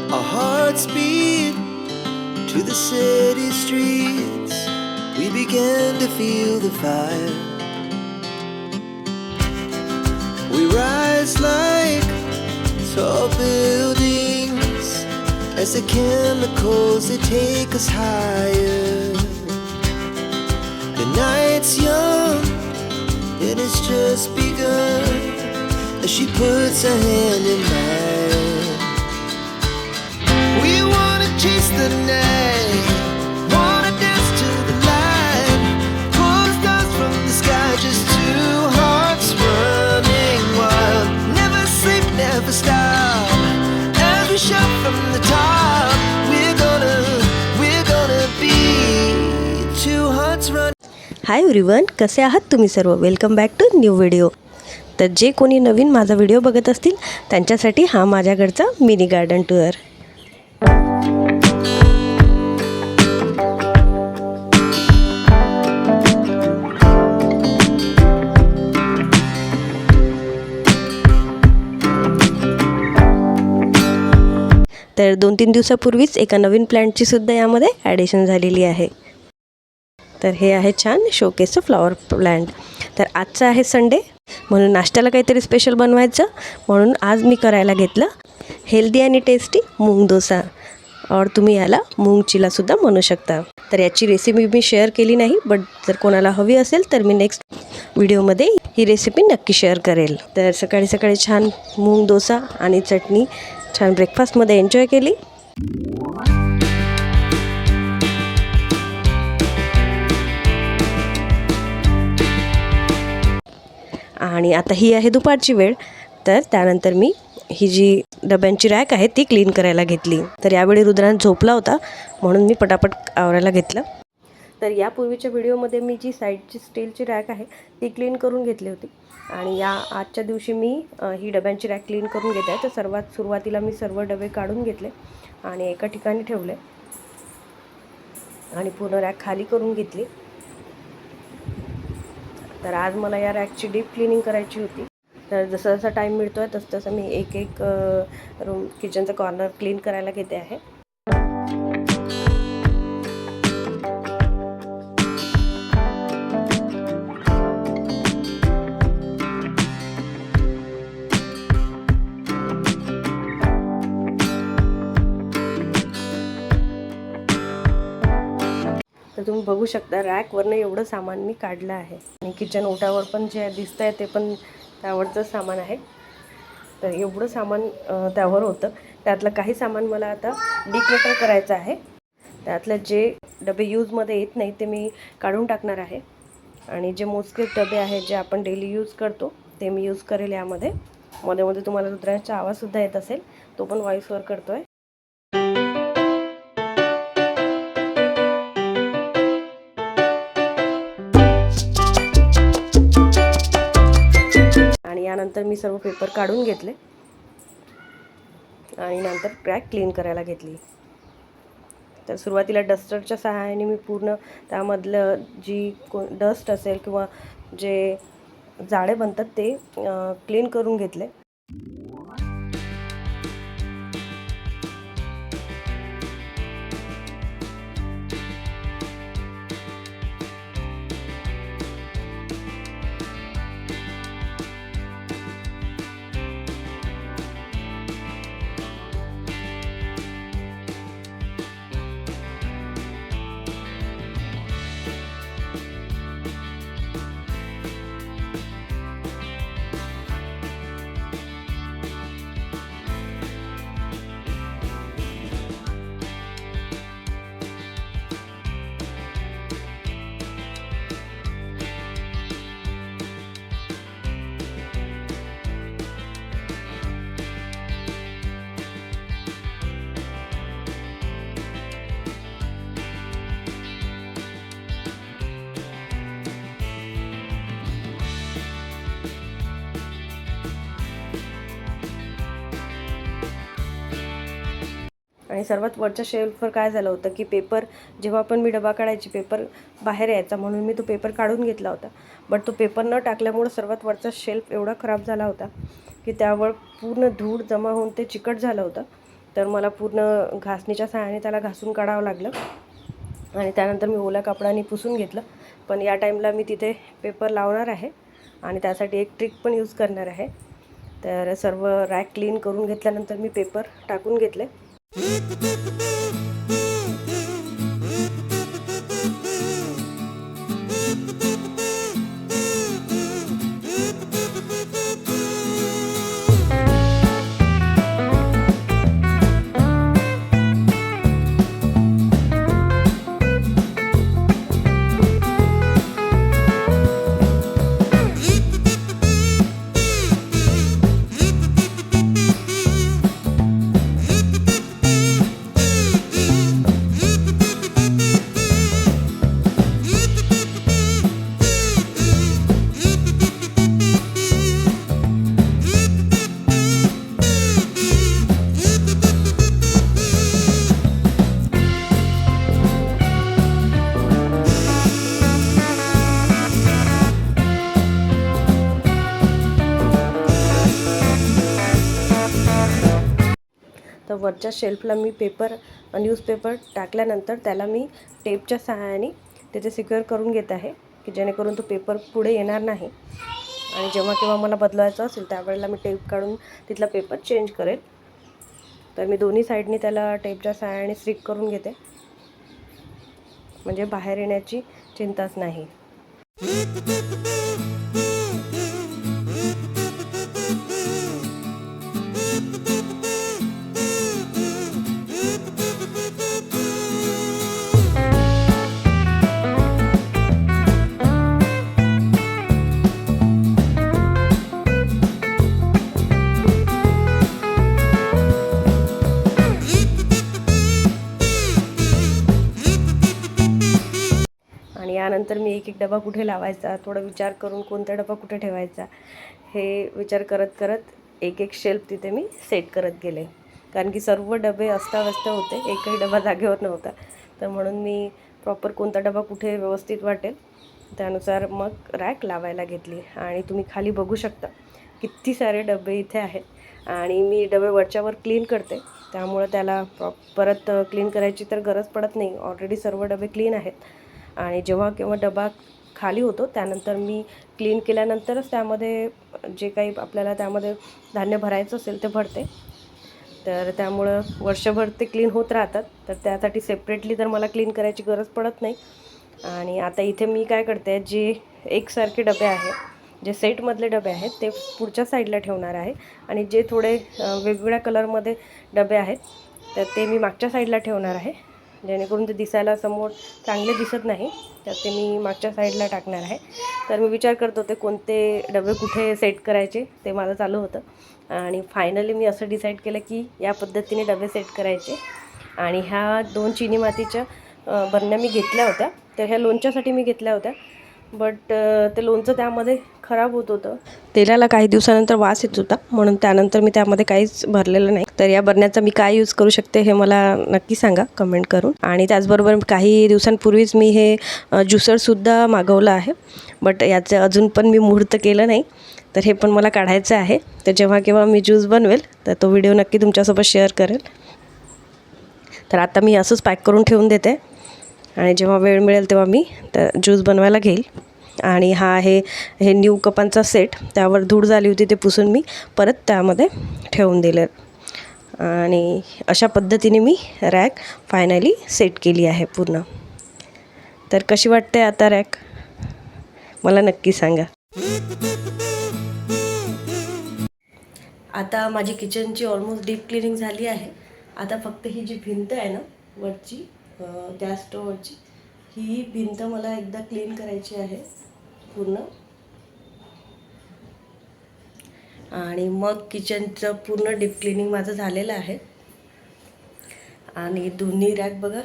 Our hearts beat to the city streets. We began to feel the fire. We rise like tall buildings as the chemicals they take us higher. The night's young and it's just begun as she puts her hand in mine. We wanna chase the night, wanna dance to the light, pull stars from the sky, just two hearts running wild. Never sleep, never stop, as we shout from the top. We're gonna be two hearts running. Hi everyone, कसे आहात तुम्ही सर्व? Welcome back to new video. तर जे कोणी नवीन माझा video बघत असतील त्यांच्यासाठी हा माझ्याकडचा मिनी गार्डन टूर. तर 2-3 दिवसापूर्वीच एका नवीन प्लांटची सुद्धा यामध्ये ॲडिशन झालेली आहे. तर हे आहे छान शोकेसचं फ्लॉवर प्लांट. तर आजचा आहे संडे, म्हणून नाश्त्याला काहीतरी स्पेशल बनवायचं, म्हणून आज मी करायला घेतलं हेल्दी आणि टेस्टी मूग डोसा, और तुम्ही याला मूग चिलासुद्धा म्हणू शकता. तर याची रेसिपी मी शेअर केली नाही, बट जर कोणाला हवी असेल तर मी नेक्स्ट व्हिडिओमध्ये ही रेसिपी नक्की शेअर करेल. तर सकाळी सकाळी छान मूग डोसा आणि चटणी छान ब्रेकफास्टमध्ये एन्जॉय केली. आणि आता ही आहे दुपारची वेळ. तर त्यानंतर मी ही जी डब्यांची रॅक आहे ती क्लीन करायला घेतली. तर यावेळी रुद्रांत झोपला होता, म्हणून मी पटापट आवरायला घेतलं. तर यापूर्वीच्या व्हिडिओमध्ये मी जी साईडची स्टीलची रॅक आहे ती क्लीन करून घेतली होती, आणि आजच्या दिवशी मी ही डब्यांची रॅक क्लीन करून घेते आहे. तर सर्वात सुरुवातीला मी सर्व डबे काढून घेतले आणि एका ठिकाणी ठेवले आणि पूर्ण रॅक खाली करून घेतली. तर आज मला या रॅकची डीप क्लिनिंग करायची होती. तर जसं जसा टाईम मिळतो आहे तसं तसं मी एक एक रूम किचनचा कॉर्नर क्लीन करायला घेते आहे. तर तुम्ही बघू शकता रॅकवरनं एवढं सामान मी काढलं आहे, आणि किचन ओटावर पण जे दिसतं आहे ते पण त्यावरचं सामान आहे. तर एवढं सामान त्यावर होतं. त्यातलं काही सामान मला आता डिक्लटर करायचं आहे. त्यातलं जे डबे यूजमध्ये येत नाही ते मी काढून टाकणार आहे, आणि जे मोजके डबे आहेत जे आपण डेली यूज करतो ते मी यूज करेल यामध्ये. मध्ये मध्ये तुम्हाला रुद्रांचा आवाजसुद्धा येत असेल, तो पण व्हॉईसवर करतो आहे. आणि यानंतर मी सर्व पेपर काढून घेतले आणि नंतर रॅक क्लीन करायला घेतली. तर सुरुवातीला डस्टरच्या सहाय्याने मी पूर्ण त्यामधलं जी डस्ट असेल किंवा जे जाळे बनतात ते क्लीन करून घेतले. आणि सर्वात वरच्या शेल्फवर काय झालं होतं की पेपर जेव्हा पण मी डबा काढायची पेपर बाहेर यायचा, म्हणून मी तो पेपर काढून घेतला होता. बट तो पेपर न टाकल्यामुळे सर्वात वरचा शेल्फ एवढा खराब झाला होता की त्यावर पूर्ण धूळ जमा होऊन ते चिकट झालं होतं. तर मला पूर्ण घासणीच्या सहाय्याने त्याला घासून काढावं लागलं आणि त्यानंतर मी ओल्या कपड्याने पुसून घेतलं. पण या टाईमला मी तिथे पेपर लावणार आहे आणि त्यासाठी एक ट्रिक पण यूज करणार आहे. तर सर्व रॅक क्लीन करून घेतल्यानंतर मी पेपर टाकून घेतले. तर वरच्या शेल्फला मी न्यूजपेपर टाकल्यानंतर त्याला मी टेपच्या सहाय्याने तिथे सिक्युअर करून घेत आहे की जेणेकरून तो पेपर पुढे येणार नाही आणि जेव्हा केव्हा मला बदलायचं असेल त्यावेळेला मी टेप काढून तिथला पेपर चेंज करेल. तर मी दोन्ही साईडनी त्याला टेपच्या सहाय्याने स्टिक करून घेते म्हणजे बाहेर येण्याची चिंताच नाही. आणि यानंतर मी एक डबा कुठे लावायचा, थोडा विचार करून कोणता डबा कुठे ठेवायचा हे विचार करत करत एक शेल्फ तिथे मी सेट करत गेले. कारण की सर्व डबे अस्ताव्यस्त होते, एकही डबा जागेवर नव्हता. तर म्हणून मी प्रॉपर कोणता डबा कुठे व्यवस्थित वाटेल त्यानुसार मग रॅक लावायला घेतली. आणि तुम्ही खाली बघू शकता किती सारे डबे इथे आहेत आणि मी डबे वरच्यावर क्लीन करते, त्यामुळे त्याला परत क्लीन करायची तर गरज पडत नाही. ऑलरेडी सर्व डबे क्लीन आहेत आणि जेव्हा केव्हा डबा खाली होतो त्यानंतर मी क्लीन केल्यानंतरच त्यामध्ये जे काही आपल्याला त्यामध्ये धान्य भरायचं असेल ते भरते. तर त्यामुळं वर्षभर ते क्लीन होत राहतात. तर त्यासाठी सेपरेटली तर मला क्लीन करायची गरज पडत नाही. आणि आता इथे मी काय करते, जे एकसारखे डबे आहेत, जे सेटमधले डबे आहेत ते पुढच्या साईडला ठेवणार आहे आणि जे थोडे वेगवेगळ्या कलरमध्ये डबे आहेत तर ते मी मागच्या साईडला ठेवणार आहे, जेणेकरून ते दिसायला समोर चांगले दिसत नाही. तर ते मी मागच्या साईडला टाकणार आहे. तर मी विचार करत होते कोणते डबे कुठे सेट करायचे ते माझं चालू होतं आणि फायनली मी असं डिसाईड केलं की या पद्धतीने डबे सेट करायचे. आणि ह्या 2 चिनी मातीच्या बरण्या मी घेतल्या होत्या, तर ह्या लोणच्यासाठी मी घेतल्या होत्या. बट ते लोणचं त्यामध्ये खराब होत होतं, तेलाला काही दिवसानंतर वास येत होता, म्हणून त्यानंतर मी त्यामध्ये काहीच भरलेलं नाही. तर या बरण्याचा मी काय यूज करू शकते हे मला नक्की सांगा कमेंट करून. आणि त्याचबरोबर काही दिवसांपूर्वीच मी हे ज्युसरसुद्धा मागवलं आहे, बट याचं अजून पण मी मुहूर्त केलं नाही. तर हे पण मला काढायचं आहे. तर जेव्हा केव्हा मी ज्यूस बनवेल तर तो व्हिडिओ नक्की तुमच्यासोबत शेअर करेल. तर आता मी असंच पॅक करून ठेवून देते आणि जेव्हा वेळ मिळेल तेव्हा मी तर ज्यूस बनवायला घेईल. आणि हा आहे हे न्यू कपांचा सेट, त्यावर धूळ झाली होती ते पुसून मी परत त्यामध्ये ठेवून दिले. आणि अशा पद्धतीने मी रॅक फायनली सेट केली आहे पूर्ण. तर कशी वाटते आता रॅक मला नक्की सांगा. आता माझी किचनची ऑलमोस्ट डीप क्लिनिंग झाली आहे. आता फक्त ही जी भिंत आहे ना वरची गॅस स्टोवरची, ही भिंत मला एकदा क्लीन करायची आहे पूर्ण. आणि मग किचनचं पूर्ण डीप क्लिनिंग माझं झालेलं आहे. आणि दोन्ही रॅक बघा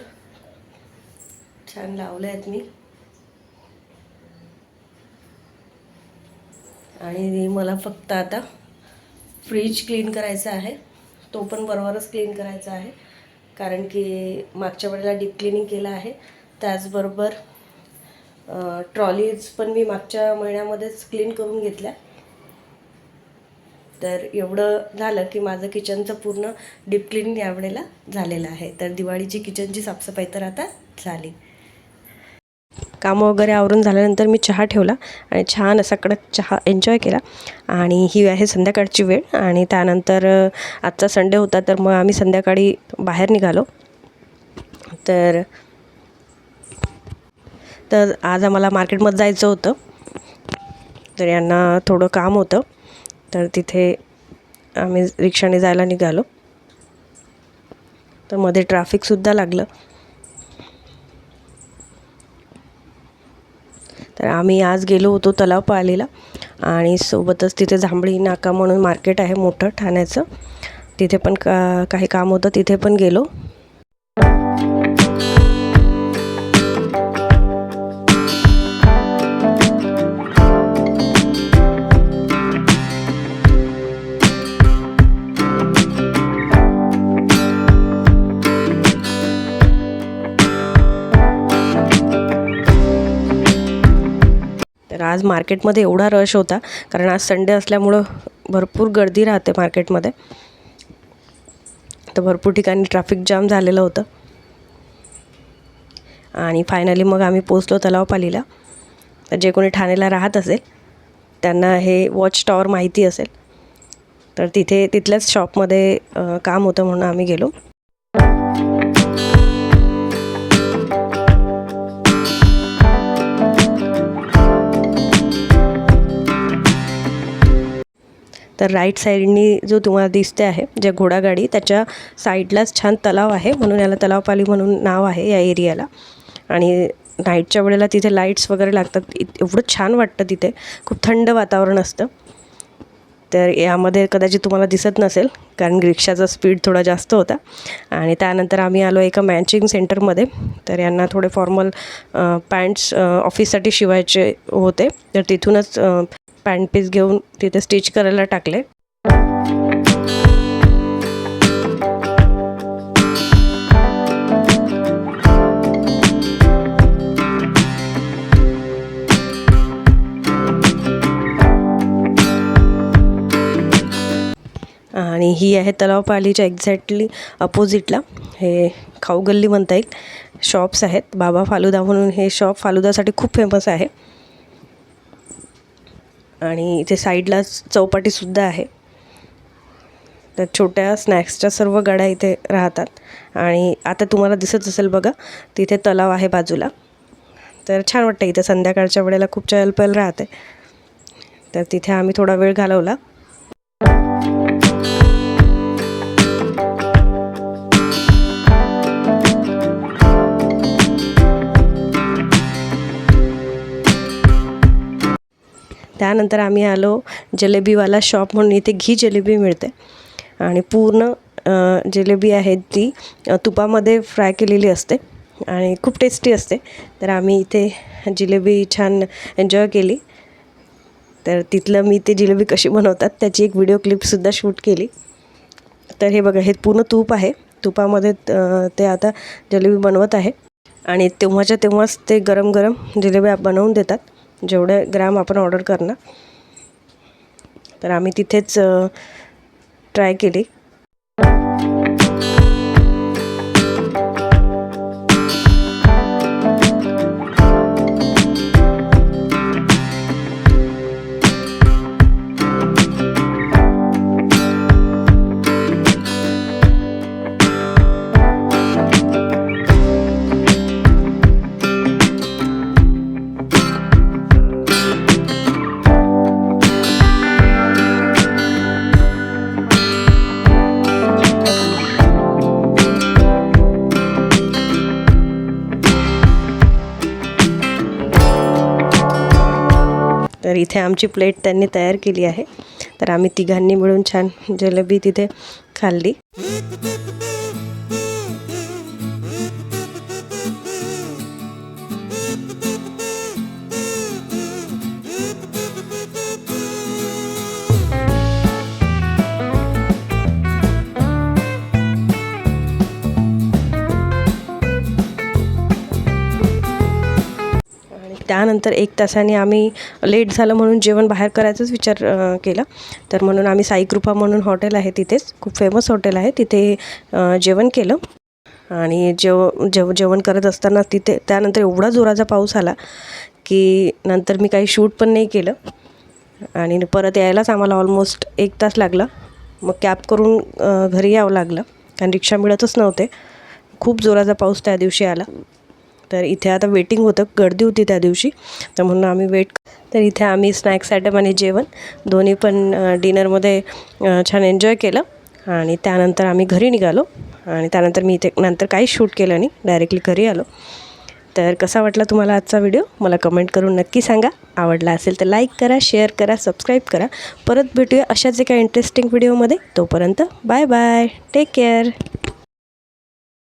छान लावले आहेत मी. आणि मला फक्त आता फ्रीज क्लीन करायचा आहे, तो पण बरोबरच क्लीन करायचा आहे कारण की मागच्या वेळेला डीप क्लिनिंग केलं आहे. त्याचबरोबर ट्रॉलीज पण मी मागच्या महिन्यामध्येच क्लीन करून घेतल्या. तर एवढं झालं की माझं किचनचं पूर्ण डीप क्लीनिंग यावेळेला झालेलं आहे. तर दिवाळीची किचनची साफसफाई तर आता झाली. कामं वगैरे आवरून झाल्यानंतर मी चहा ठेवला आणि छान असा कडक चहा एन्जॉय केला. आणि ही आहे संध्याकाळची वेळ. आणि त्यानंतर आजचा संडे होता, तर मग आम्ही संध्याकाळी बाहेर निघालो. तर आज आम्हाला मार्केटमध्ये जायचं होतं. तर यांना थोडं काम होतं, तर तिथे आम्ही रिक्षाने जायला निघालो. तर मध्ये ट्रॅफिकसुद्धा लागलं. तर आम्ही आज गेलो होतो तलाव पालीला, आणि सोबतच तिथे जांभळी नाका म्हणून मार्केट आहे मोठं ठाण्याचं, तिथे पण काही काम होतं, तिथे पण गेलो. तर आज मार्केटमध्ये एवढा रश होता, कारण आज संडे असल्यामुळं भरपूर गर्दी राहते मार्केटमध्ये. तर भरपूर ठिकाणी ट्रॅफिक जाम झालेलं होतं. आणि फायनली मग आम्ही पोचलो तलाव पालीला. तर जे कोणी ठाण्याला राहत असेल त्यांना हे वॉच टॉवर माहिती असेल. तर तिथल्याच शॉपमध्ये काम होतं म्हणून आम्ही गेलो. तर राईट साईडनी जो तुम्हाला दिसते आहे जे घोडागाडी, त्याच्या साईडलाच छान तलाव आहे, म्हणून याला तलाव पाली म्हणून नाव आहे या एरियाला. आणि नाईटच्या वेळेला तिथे लाईट्स वगैरे लागतात. एवढं छान वाटतं तिथे, खूप थंड वातावरण असतं. तर यामध्ये कदाचित तुम्हाला दिसत नसेल, कारण रिक्षाचा स्पीड थोडा जास्त होता. आणि त्यानंतर आम्ही आलो एका मॅचिंग सेंटरमध्ये. तर यांना थोडे फॉर्मल पॅन्ट्स ऑफिससाठी शिवायचे होते, तर तिथूनच पॅन्ट पीस घेऊन तिथे स्टिच करायला टाकले. आणि ही आहे तलाव पालीच्या एक्झॅक्टली अपोजिटला हे खाऊ गल्ली म्हणता येईल, शॉप्स आहेत. बाबा फालुदा म्हणून हे शॉप फालुदासाठी खूप फेमस आहे. आणि इथे साईडलाच चौपाटीसुद्धा आहे. तर छोट्या स्नॅक्सच्या सर्व गाड्या इथे राहतात. आणि आता तुम्हाला दिसत असेल बघा, तिथे तलाव आहे बाजूला. तर छान वाटतं इथे संध्याकाळच्या वेळेला खूप चहलपहल राहते. तर तिथे आम्ही थोडा वेळ घालवला. त्यानंतर आम्ही आलो जलेबीवाला शॉप म्हणून. इथे घी जलेबी मिळते आणि पूर्ण जलेबी आहे ती तुपामध्ये फ्राय केलेली असते आणि खूप टेस्टी असते. तर आम्ही इथे जिलेबी छान एन्जॉय केली. तर तिथलं मी ते जिलेबी कशी बनवतात त्याची एक व्हिडिओ क्लिपसुद्धा शूट केली. तर हे बघा, हे पूर्ण तूप आहे. तुपामध्ये ते आता जलेबी बनवत आहे आणि तेव्हाच्या तेव्हाच ते गरम गरम जिलेबी बनवून देतात, जेवढे ग्राम आपण ऑर्डर करणार. तर आम्ही तिथेच ट्राय केली. तर इथे आमची प्लेट त्यांनी तयार केली आहे. तर आम्ही तिघांनी मिळून छान जलेबी तिथे खाल्ली. त्यानंतर 1 तासाने आम्ही लेट झालं म्हणून जेवण बाहेर करायचाच विचार केला. तर म्हणून आम्ही साईकृपा म्हणून हॉटेल आहे तिथेच, खूप फेमस हॉटेल आहे, तिथे जेवण केलं. आणि जेवण करत असताना तिथे त्यानंतर एवढा जोराचा पाऊस आला की नंतर मी काही शूट पण नाही केलं. आणि परत यायलाच आम्हाला ऑलमोस्ट 1 तास लागला. मग कॅब करून घरी यावं लागलं, कारण रिक्षा मिळतच नव्हते. खूप जोराचा पाऊस त्या दिवशी आला. तर इथे आता वेटिंग होतं, गर्दी होती त्या दिवशी, तर म्हणून आम्ही तर इथे आम्ही स्नॅक्स आयटम आणि जेवण दोन्ही पण डिनरमध्ये छान एन्जॉय केलं. आणि त्यानंतर आम्ही घरी निघालो. आणि त्यानंतर मी इथे नंतर काहीच शूट केलं नाही, डायरेक्टली घरी आलो. तर कसा वाटला तुम्हाला आजचा व्हिडिओ मला कमेंट करून नक्की सांगा. आवडला असेल तर लाईक करा, शेअर करा, सबस्क्राईब करा. परत भेटूया अशाच एका इंटरेस्टिंग व्हिडिओमध्ये. तोपर्यंत बाय बाय, टेक केअर.